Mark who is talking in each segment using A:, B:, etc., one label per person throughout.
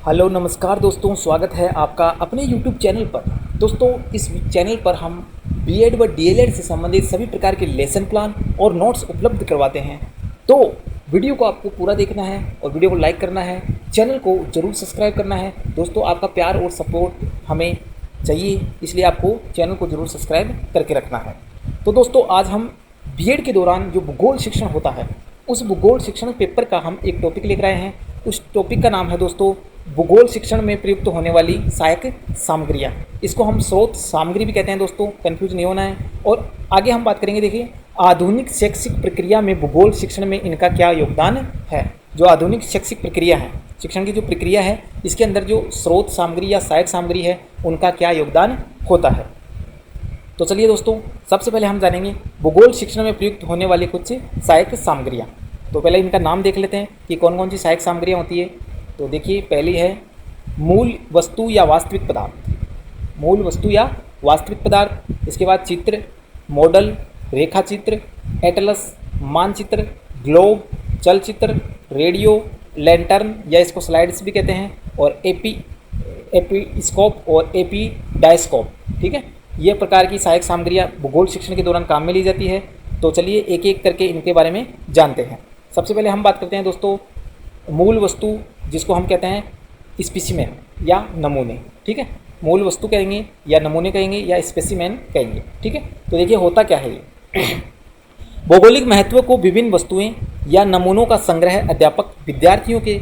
A: Hello नमस्कार दोस्तों, स्वागत है आपका अपने YouTube चैनल पर। दोस्तों, इस चैनल पर हम बीएड व डीएलएड से संबंधित सभी प्रकार के लेसन प्लान और नोट्स उपलब्ध करवाते हैं। तो वीडियो को आपको पूरा देखना है और वीडियो को लाइक करना है, चैनल को ज़रूर सब्सक्राइब करना है। दोस्तों, आपका प्यार और सपोर्ट हमें चाहिए, इसलिए आपको चैनल को ज़रूर सब्सक्राइब करके रखना है। तो दोस्तों, आज हम बीएड के दौरान जो भूगोल शिक्षण होता है, उस भूगोल शिक्षण पेपर का हम एक टॉपिक लेकर आए हैं। उस टॉपिक का नाम है दोस्तों भूगोल शिक्षण में प्रयुक्त होने वाली सहायक सामग्रियाँ। इसको हम स्रोत सामग्री भी कहते हैं दोस्तों, कंफ्यूज नहीं होना है। और आगे हम बात करेंगे, देखिए आधुनिक शैक्षिक प्रक्रिया में भूगोल शिक्षण में इनका क्या योगदान है। जो आधुनिक शैक्षिक प्रक्रिया है, शिक्षण की जो प्रक्रिया है, इसके अंदर जो स्रोत सामग्री या सहायक सामग्री है, उनका क्या योगदान होता है। तो चलिए दोस्तों, सबसे पहले हम जानेंगे भूगोल शिक्षण में प्रयुक्त होने वाली कुछ सहायक सामग्रियाँ। तो पहले इनका नाम देख लेते हैं कि कौन कौन सी सहायक सामग्रियाँ होती है। तो देखिए, पहली है मूल वस्तु या वास्तविक पदार्थ। मूल वस्तु या वास्तविक पदार्थ। इसके बाद चित्र, मॉडल, रेखा चित्र, एटलस, मानचित्र, ग्लोब, चलचित्र, रेडियो, लैंटर्न या इसको स्लाइड्स भी कहते हैं, और एपीस्कोप और एपीडायस्कोप। ठीक है, ये प्रकार की सहायक सामग्रियाँ भूगोल शिक्षण के दौरान काम में ली जाती है। तो चलिए एक एक करके इनके बारे में जानते हैं। सबसे पहले हम बात करते हैं दोस्तों मूल वस्तु, जिसको हम कहते हैं स्पेसिमेन या नमूने। ठीक है, मूल वस्तु कहेंगे या नमूने कहेंगे या स्पेसिमेन कहेंगे। ठीक है, तो देखिए होता क्या है ये। भौगोलिक महत्व को विभिन्न वस्तुएं या नमूनों का संग्रह अध्यापक विद्यार्थियों के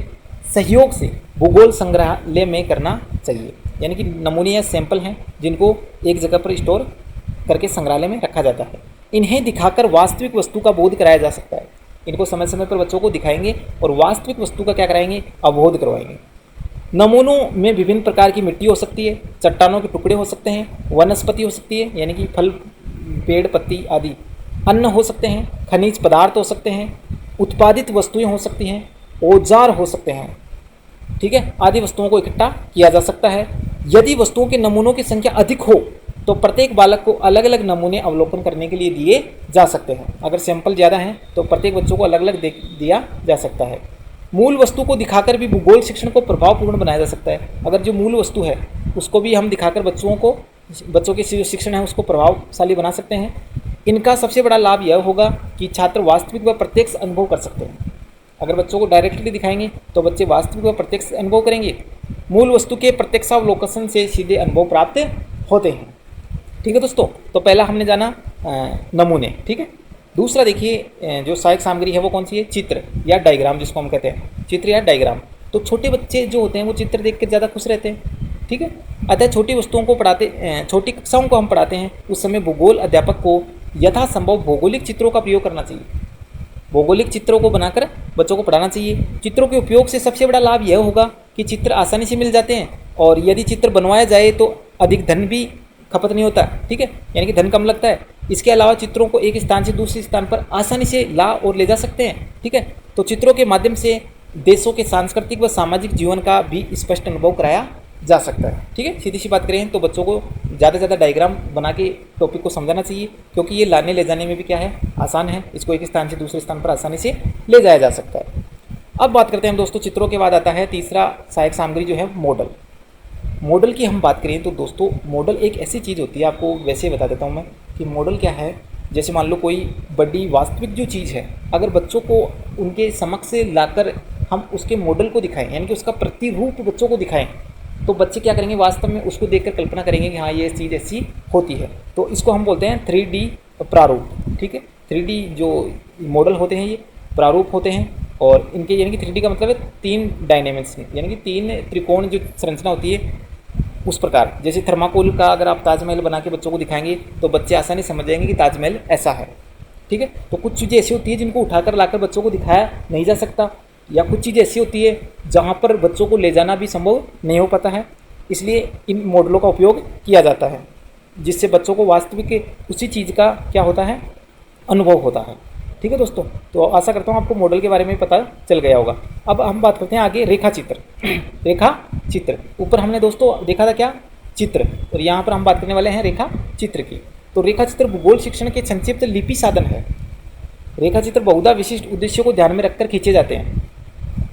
A: सहयोग से भूगोल संग्रहालय में करना चाहिए। यानी कि नमूने या सैंपल हैं जिनको एक जगह पर स्टोर करके संग्रहालय में रखा जाता है। इन्हें दिखाकर वास्तविक वस्तु का बोध कराया जा सकता है। इनको समय समय पर बच्चों को दिखाएंगे और वास्तविक वस्तु का क्या कराएंगे, अवबोध करवाएंगे। नमूनों में विभिन्न प्रकार की मिट्टी हो सकती है, चट्टानों के टुकड़े हो सकते हैं, वनस्पति हो सकती है यानी कि फल, पेड़, पत्ती आदि, अन्न हो सकते हैं, खनिज पदार्थ हो सकते हैं, उत्पादित वस्तुएं हो सकती हैं, औजार हो सकते हैं। ठीक है, आदि वस्तुओं को इकट्ठा किया जा सकता है। यदि वस्तुओं के नमूनों की संख्या अधिक हो तो प्रत्येक बालक को अलग अलग नमूने अवलोकन करने के लिए दिए जा सकते हैं। अगर सैंपल ज़्यादा हैं तो प्रत्येक बच्चों को अलग अलग दिया जा सकता है। मूल वस्तु को दिखाकर भी भूगोल शिक्षण को प्रभावपूर्ण बनाया जा सकता है। अगर जो मूल वस्तु है उसको भी हम दिखाकर बच्चों के जो शिक्षण है उसको प्रभावशाली बना सकते हैं। इनका सबसे बड़ा लाभ यह होगा कि छात्र वास्तविक व प्रत्यक्ष अनुभव कर सकते हैं। अगर बच्चों को डायरेक्टली दिखाएंगे तो बच्चे वास्तविक व प्रत्यक्ष अनुभव करेंगे। मूल वस्तु के प्रत्यक्षावलोकन से सीधे अनुभव प्राप्त होते हैं। ठीक है दोस्तों, तो पहला हमने जाना नमूने। ठीक है, दूसरा देखिए जो सहायक सामग्री है वो कौन सी है, चित्र या डायग्राम, जिसको हम कहते हैं चित्र या डायग्राम। तो छोटे बच्चे जो होते हैं वो चित्र देख कर ज़्यादा खुश रहते हैं। ठीक है, अतः छोटी वस्तुओं को छोटी कक्षाओं को हम पढ़ाते हैं उस समय भूगोल अध्यापक को यथासंभव भौगोलिक चित्रों का प्रयोग करना चाहिए। भौगोलिक चित्रों को बनाकर बच्चों को पढ़ाना चाहिए। चित्रों के उपयोग से सबसे बड़ा लाभ यह होगा कि चित्र आसानी से मिल जाते हैं, और यदि चित्र बनवाया जाए तो अधिक धन भी खपत नहीं होता। ठीक है, यानी कि धन कम लगता है। इसके अलावा चित्रों को एक स्थान से दूसरे स्थान पर आसानी से ला और ले जा सकते हैं। ठीक है, तो चित्रों के माध्यम से देशों के सांस्कृतिक व सामाजिक जीवन का भी स्पष्ट अनुभव कराया जा सकता है। ठीक है, सीधी सी बात करें तो बच्चों को ज़्यादा से ज़्यादा डायग्राम बना के टॉपिक को समझाना चाहिए, क्योंकि ये लाने ले जाने में भी क्या है, आसान है। इसको एक स्थान से दूसरे स्थान पर आसानी से ले जाया जा सकता है। अब बात करते हैं हम दोस्तों चित्रों के बाद आता है तीसरा सहायक सामग्री जो है मॉडल। मॉडल की हम बात करें तो दोस्तों मॉडल एक ऐसी चीज़ होती है, आपको वैसे बता देता हूँ मैं कि मॉडल क्या है। जैसे मान लो कोई बड़ी वास्तविक जो चीज़ है, अगर बच्चों को उनके समक्ष से लाकर हम उसके मॉडल को दिखाएं, यानी कि उसका प्रतिरूप बच्चों को दिखाएं, तो बच्चे क्या करेंगे, वास्तव में उसको देखकर कल्पना करेंगे कि हाँ ये चीज़ ऐसी होती है। तो इसको हम बोलते हैं 3D प्रारूप। ठीक है, 3D जो मॉडल होते हैं ये प्रारूप होते हैं, और इनके यानी कि 3D का मतलब है 3 डायमेंशंस, यानी कि 3 त्रिकोण जो संरचना होती है उस प्रकार। जैसे थर्माकोल का अगर आप ताजमहल बना के बच्चों को दिखाएंगे तो बच्चे आसानी समझ जाएंगे कि ताजमहल ऐसा है। ठीक है, तो कुछ चीज़ें ऐसी होती है जिनको उठाकर लाकर बच्चों को दिखाया नहीं जा सकता, या कुछ चीज़ें ऐसी होती है जहाँ पर बच्चों को ले जाना भी संभव नहीं हो पाता है। इसलिए इन मॉडलों का उपयोग किया जाता है, जिससे बच्चों को वास्तविक उसी चीज़ का क्या होता है, अनुभव होता है। ठीक है दोस्तों, तो आशा करता हूँ आपको मॉडल के बारे में पता चल गया होगा। अब हम बात करते हैं आगे रेखा चित्र। रेखा चित्र, ऊपर हमने दोस्तों देखा था क्या, चित्र, और यहाँ पर हम बात करने वाले हैं रेखा चित्र की। तो रेखा चित्र भूगोल शिक्षण के संक्षिप्त लिपि साधन है। रेखा चित्र बहुधा विशिष्ट उद्देश्यों को ध्यान में रखकर खींचे जाते हैं।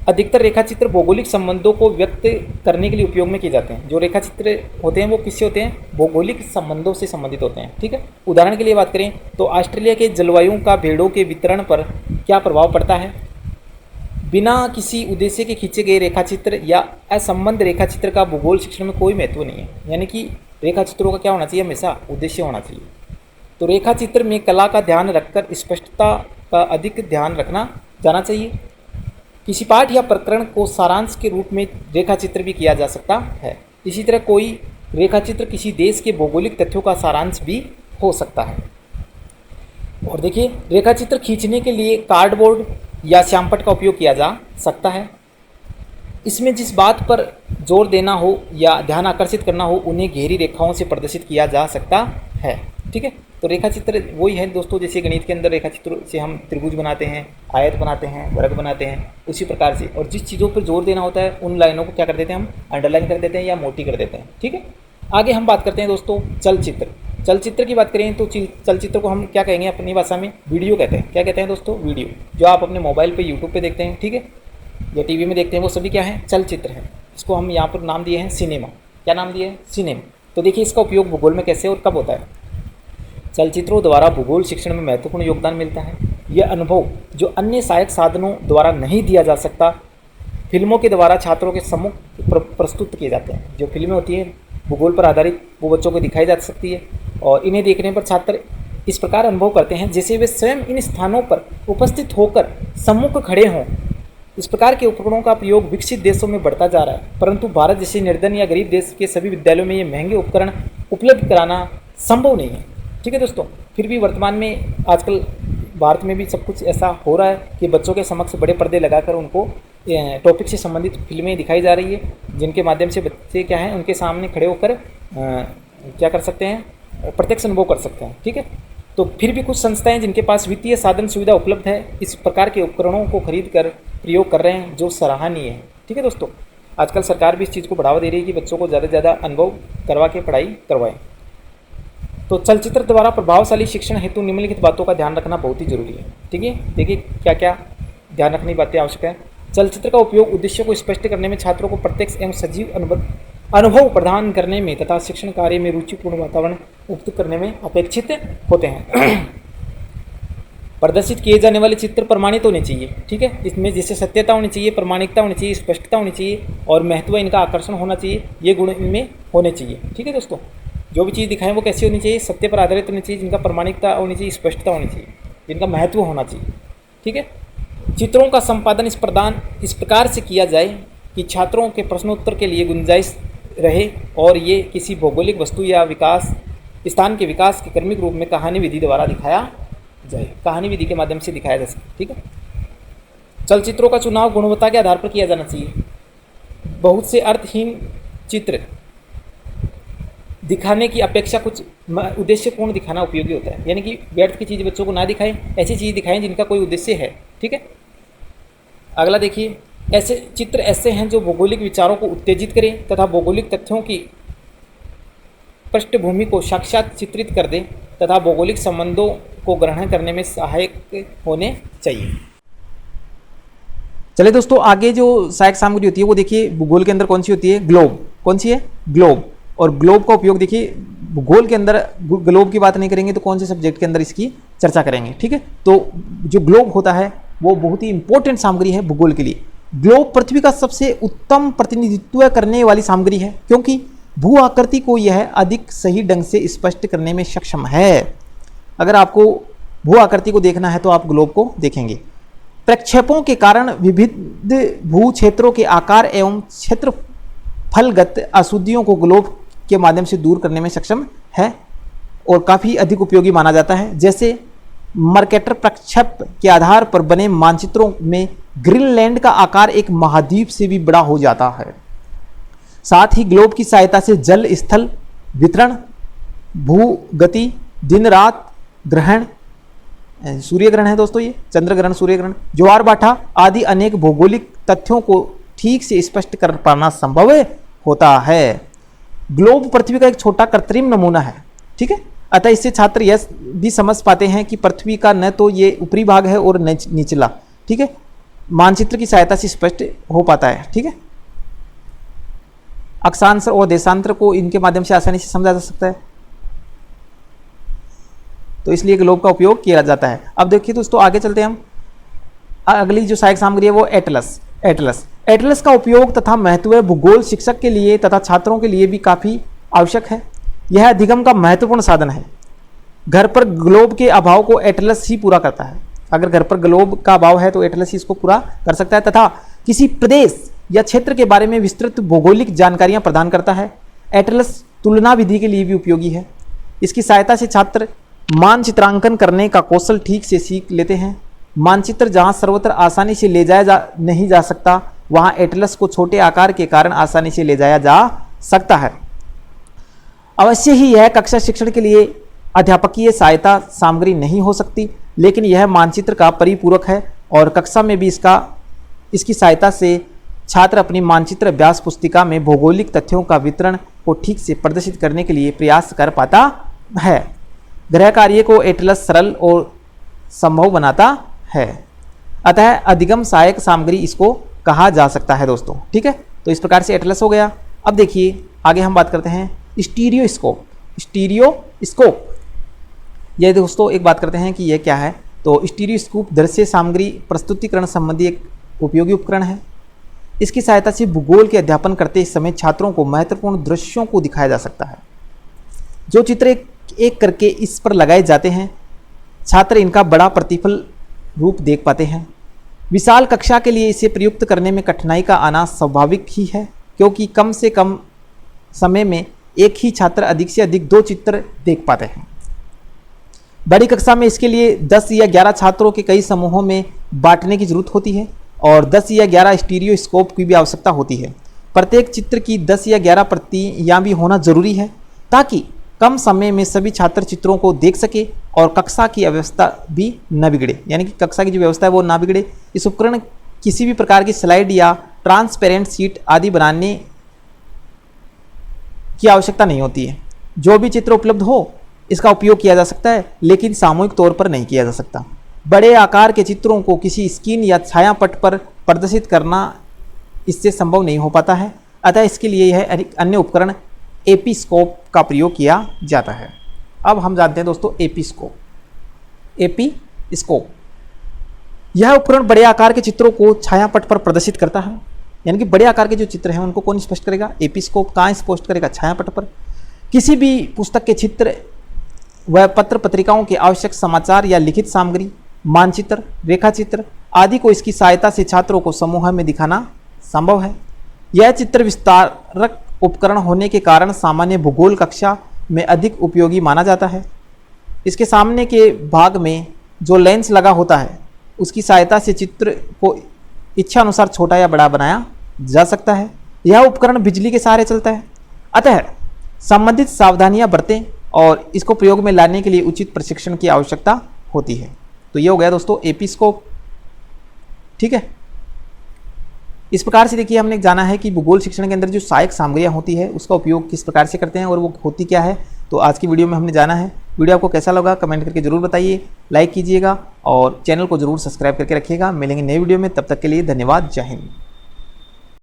A: अधिकतर रेखाचित्र भौगोलिक संबंधों को व्यक्त करने के लिए उपयोग में किए जाते हैं। जो रेखाचित्र होते हैं वो किससे होते हैं? भौगोलिक संबंधों से संबंधित होते हैं। ठीक है, उदाहरण के लिए बात करें तो ऑस्ट्रेलिया के जलवायु का भेड़ों के वितरण पर क्या प्रभाव पड़ता है? बिना किसी उद्देश्य के खींचे गए रेखाचित्र या असंबद्ध रेखाचित्र का भूगोल शिक्षण में कोई महत्व नहीं है। यानी कि रेखाचित्रों का क्या होना चाहिए? हमेशा उद्देश्य होना चाहिए। तो रेखाचित्र में कला का ध्यान रखकर स्पष्टता का अधिक ध्यान रखना जाना चाहिए। किसी पाठ या प्रकरण को सारांश के रूप में रेखाचित्र भी किया जा सकता है। इसी तरह कोई रेखाचित्र किसी देश के भौगोलिक तथ्यों का सारांश भी हो सकता है। और देखिए, रेखाचित्र खींचने के लिए कार्डबोर्ड या श्यामपट्ट का उपयोग किया जा सकता है। इसमें जिस बात पर जोर देना हो या ध्यान आकर्षित करना हो उन्हें गहरी रेखाओं से प्रदर्शित किया जा सकता है। ठीक है, तो रेखाचित्र वही है दोस्तों, जैसे गणित के अंदर रेखाचित्र से हम त्रिभुज बनाते हैं, आयत बनाते हैं, वर्ग बनाते हैं, उसी प्रकार से। और जिस चीज़ों पर जोर देना होता है उन लाइनों को क्या कर देते हैं? हम अंडरलाइन कर देते हैं या मोटी कर देते हैं। ठीक है, आगे हम बात करते हैं दोस्तों चलचित्र। चलचित्र की बात करें तो चलचित्र को हम क्या कहेंगे अपनी भाषा में? वीडियो कहते हैं। क्या कहते हैं दोस्तों? वीडियो। जो आप अपने मोबाइल पे यूट्यूब पे देखते हैं, ठीक है, या टीवी में देखते हैं, वो सभी क्या है? चलचित्र है। इसको हम यहाँ पर नाम दिए हैं सिनेमा। क्या नाम दिए हैं? सिनेमा। तो देखिए इसका उपयोग भूगोल में कैसे और कब होता है? चलचित्रों द्वारा भूगोल शिक्षण में महत्वपूर्ण योगदान मिलता है। यह अनुभव जो अन्य सहायक साधनों द्वारा नहीं दिया जा सकता, फिल्मों के द्वारा छात्रों के सम्मुख प्रस्तुत किए जाते हैं। जो फिल्में होती हैं भूगोल पर आधारित, वो बच्चों को दिखाई जा सकती है और इन्हें देखने पर छात्र इस प्रकार अनुभव करते हैं जैसे वे स्वयं इन स्थानों पर उपस्थित होकर सम्मुख खड़े हों। इस प्रकार के उपकरणों का प्रयोग विकसित देशों में बढ़ता जा रहा है, परंतु भारत जैसे निर्धन या गरीब देश के सभी विद्यालयों में ये महंगे उपकरण उपलब्ध कराना संभव नहीं है। ठीक है दोस्तों, फिर भी वर्तमान में आजकल भारत में भी सब कुछ ऐसा हो रहा है कि बच्चों के समक्ष बड़े पर्दे लगाकर उनको टॉपिक से संबंधित फिल्में दिखाई जा रही है, जिनके माध्यम से बच्चे क्या हैं उनके सामने खड़े होकर क्या कर सकते हैं? प्रत्यक्ष अनुभव कर सकते हैं। ठीक है, तो फिर भी कुछ संस्थाएं जिनके पास वित्तीय साधन सुविधा उपलब्ध है इस प्रकार के उपकरणों को खरीद कर प्रयोग कर रहे हैं, जो सराहनीय है। ठीक है दोस्तों, आजकल सरकार भी इस चीज़ को बढ़ावा दे रही है कि बच्चों को ज़्यादा से ज़्यादा अनुभव करवा के पढ़ाई करवाएं। तो चलचित्र द्वारा प्रभावशाली शिक्षण हेतु निम्नलिखित बातों का ध्यान रखना बहुत ही जरूरी है। ठीक है, देखिए क्या क्या ध्यान रखने की बातें आवश्यक है। चलचित्र का उपयोग उद्देश्यों को स्पष्ट करने में, छात्रों को प्रत्यक्ष एवं सजीव अनुभव प्रदान करने में तथा शिक्षण कार्य में रुचिपूर्ण वातावरण उपयुक्त करने में अपेक्षित होते हैं। प्रदर्शित किए जाने वाले चित्र प्रमाणित होने चाहिए। ठीक है, इसमें जैसे सत्यता होनी चाहिए, प्रामाणिकता होनी चाहिए, स्पष्टता होनी चाहिए और महत्व इनका आकर्षण होना चाहिए, ये गुण इनमें होने चाहिए। ठीक है दोस्तों, जो भी चीज़ दिखाएं वो कैसी होनी चाहिए? सत्य पर आधारित होनी चाहिए, जिनका प्रामाणिकता होनी चाहिए, स्पष्टता होनी चाहिए, जिनका महत्व होना चाहिए। ठीक है, चित्रों का संपादन इस प्रकार से किया जाए कि छात्रों के प्रश्नोत्तर के लिए गुंजाइश रहे और ये किसी भौगोलिक वस्तु या विकास स्थान के विकास के क्रमिक रूप में कहानी विधि द्वारा दिखाया जाए, कहानी विधि के माध्यम से दिखाया जा सके। ठीक है, चलचित्रों का चुनाव गुणवत्ता के आधार पर किया जाना चाहिए। बहुत से अर्थहीन चित्र दिखाने की अपेक्षा कुछ उद्देश्यपूर्ण दिखाना उपयोगी होता है। यानी कि व्यर्थ की चीज़ बच्चों को ना दिखाएं, ऐसी चीज़ दिखाएं जिनका कोई उद्देश्य है। ठीक है, अगला देखिए, ऐसे चित्र ऐसे हैं जो भौगोलिक विचारों को उत्तेजित करें तथा भौगोलिक तथ्यों की पृष्ठभूमि को साक्षात चित्रित कर दें तथा भौगोलिक संबंधों को ग्रहण करने में सहायक होने चाहिए। चलिए दोस्तों, आगे जो सहायक सामग्री होती है वो देखिए भूगोल के अंदर कौन सी होती है? ग्लोब। कौन सी है? ग्लोब। और ग्लोब का उपयोग देखिए भूगोल के अंदर, ग्लोब की बात नहीं करेंगे तो कौन से सब्जेक्ट के अंदर इसकी चर्चा करेंगे। ठीक है, तो जो ग्लोब होता है वो बहुत ही इंपॉर्टेंट सामग्री है भूगोल के लिए। ग्लोब पृथ्वी का सबसे उत्तम प्रतिनिधित्व करने वाली सामग्री है, क्योंकि भू आकृति को यह अधिक सही ढंग से स्पष्ट करने में सक्षम है। अगर आपको भू आकृति को देखना है तो आप ग्लोब को देखेंगे। प्रक्षेपों के कारण विविध भू क्षेत्रों के आकार एवं क्षेत्रफलगत अशुद्धियों को ग्लोब के माध्यम से दूर करने में सक्षम है और काफ़ी अधिक उपयोगी माना जाता है। जैसे मर्केटर प्रक्षेप के आधार पर बने मानचित्रों में ग्रीनलैंड का आकार एक महाद्वीप से भी बड़ा हो जाता है। साथ ही ग्लोब की सहायता से जल स्थल वितरण, भूगति, दिन रात ग्रहण, सूर्य ग्रहण है दोस्तों, ये चंद्र ग्रहण, सूर्य ग्रहण, ज्वार भाटा आदि अनेक भौगोलिक तथ्यों को ठीक से स्पष्ट कर पाना संभव होता है। ग्लोब पृथ्वी का एक छोटा कृत्रिम नमूना है। ठीक है, अतः इससे छात्र यह भी समझ पाते हैं कि पृथ्वी का न तो ये ऊपरी भाग है और न निचला। ठीक है, मानचित्र की सहायता से स्पष्ट हो पाता है। ठीक है, अक्षांश और देशांतर को इनके माध्यम से आसानी से समझा जा सकता है, तो इसलिए ग्लोब का उपयोग किया जाता है। अब देखिए दोस्तों, आगे चलते हैं हम। अगली जो सहायक सामग्री है वो एटलस। एटलस का उपयोग तथा महत्व भूगोल शिक्षक के लिए तथा छात्रों के लिए भी काफ़ी आवश्यक है। यह अधिगम का महत्वपूर्ण साधन है। घर पर ग्लोब के अभाव को एटलस ही पूरा करता है। अगर घर पर ग्लोब का अभाव है तो एटलस ही इसको पूरा कर सकता है, तथा किसी प्रदेश या क्षेत्र के बारे में विस्तृत भौगोलिक जानकारियां प्रदान करता है। एटलस तुलना विधि के लिए भी उपयोगी है। इसकी सहायता से छात्र मानचित्रांकन करने का कौशल ठीक से सीख लेते हैं। मानचित्र जहां सर्वत्र आसानी से ले जाया नहीं जा सकता, वहां एटलस को छोटे आकार के कारण आसानी से ले जाया जा सकता है। अवश्य ही यह कक्षा शिक्षण के लिए अध्यापकीय सहायता सामग्री नहीं हो सकती, लेकिन यह मानचित्र का परिपूरक है और कक्षा में भी इसकी सहायता से छात्र अपनी मानचित्र अभ्यास पुस्तिका में भौगोलिक तथ्यों का वितरण को ठीक से प्रदर्शित करने के लिए प्रयास कर पाता है। ग्रह कार्य को एटलस सरल और संभव बनाता है, अतः अधिगम सहायक सामग्री इसको कहा जा सकता है दोस्तों। ठीक है, तो इस प्रकार से एटलस हो गया। अब देखिए आगे हम बात करते हैं स्टीरियोस्कोप। ये दोस्तों एक बात करते हैं कि यह क्या है। तो स्टीरियोस्कोप दृश्य सामग्री प्रस्तुतिकरण संबंधी एक उपयोगी उपकरण है। इसकी सहायता से भूगोल के अध्यापन करते समय छात्रों को महत्वपूर्ण दृश्यों को दिखाया जा सकता है। जो चित्र एक करके इस पर लगाए जाते हैं, छात्र इनका बड़ा प्रतिफल रूप देख पाते हैं। विशाल कक्षा के लिए इसे प्रयुक्त करने में कठिनाई का आना स्वाभाविक ही है, क्योंकि कम से कम समय में एक ही छात्र अधिक से अधिक 2 चित्र देख पाते हैं। बड़ी कक्षा में इसके लिए 10 या 11 छात्रों के कई समूहों में बांटने की जरूरत होती है और 10 या 11 स्टीरियोस्कोप की भी आवश्यकता होती है। प्रत्येक चित्र की 10 या 11 प्रतियां भी होना जरूरी है, ताकि कम समय में सभी छात्र चित्रों को देख सके और कक्षा की व्यवस्था भी न बिगड़े, यानी कि कक्षा की जो व्यवस्था है वो ना बिगड़े। इस उपकरण किसी भी प्रकार की स्लाइड या ट्रांसपेरेंट शीट आदि बनाने की आवश्यकता नहीं होती है। जो भी चित्र उपलब्ध हो इसका उपयोग किया जा सकता है, लेकिन सामूहिक तौर पर नहीं किया जा सकता। बड़े आकार के चित्रों को किसी स्क्रीन या छायापट पर प्रदर्शित करना इससे संभव नहीं हो पाता है, अतः इसके लिए यह अन्य उपकरण एपीस्कोप का प्रयोग किया जाता है। अब हम जानते हैं दोस्तों एपीस्कोप। यह उपकरण बड़े आकार के चित्रों को छायापट पर प्रदर्शित करता है, यानी कि बड़े आकार के जो चित्र हैं उनको कौन स्पष्ट करेगा? एपीस्कोप। कहाँ स्पष्ट करेगा? छायापट पर। किसी भी पुस्तक के चित्र व पत्र पत्रिकाओं के आवश्यक समाचार या लिखित सामग्री, मानचित्र, रेखाचित्र आदि को इसकी सहायता से छात्रों को समूह में दिखाना संभव है। यह चित्र विस्तारक उपकरण होने के कारण सामान्य भूगोल कक्षा में अधिक उपयोगी माना जाता है। इसके सामने के भाग में जो लेंस लगा होता है उसकी सहायता से चित्र को इच्छा अनुसार छोटा या बड़ा बनाया जा सकता है। यह उपकरण बिजली के सहारे चलता है, अतः संबंधित सावधानियां बरतें और इसको प्रयोग में लाने के लिए उचित प्रशिक्षण की आवश्यकता होती है। तो ये हो गया दोस्तों एपीस्कोप। ठीक है, इस प्रकार से देखिए हमने जाना है कि भूगोल शिक्षण के अंदर जो सहायक सामग्रियां होती है उसका उपयोग किस प्रकार से करते हैं और वो होती क्या है। तो आज की वीडियो में हमने जाना है। वीडियो आपको कैसा लगा कमेंट करके जरूर बताइए, लाइक कीजिएगा और चैनल को जरूर सब्सक्राइब करके रखिएगा। मिलेंगे नए वीडियो में, तब तक के लिए धन्यवाद। जय हिंद।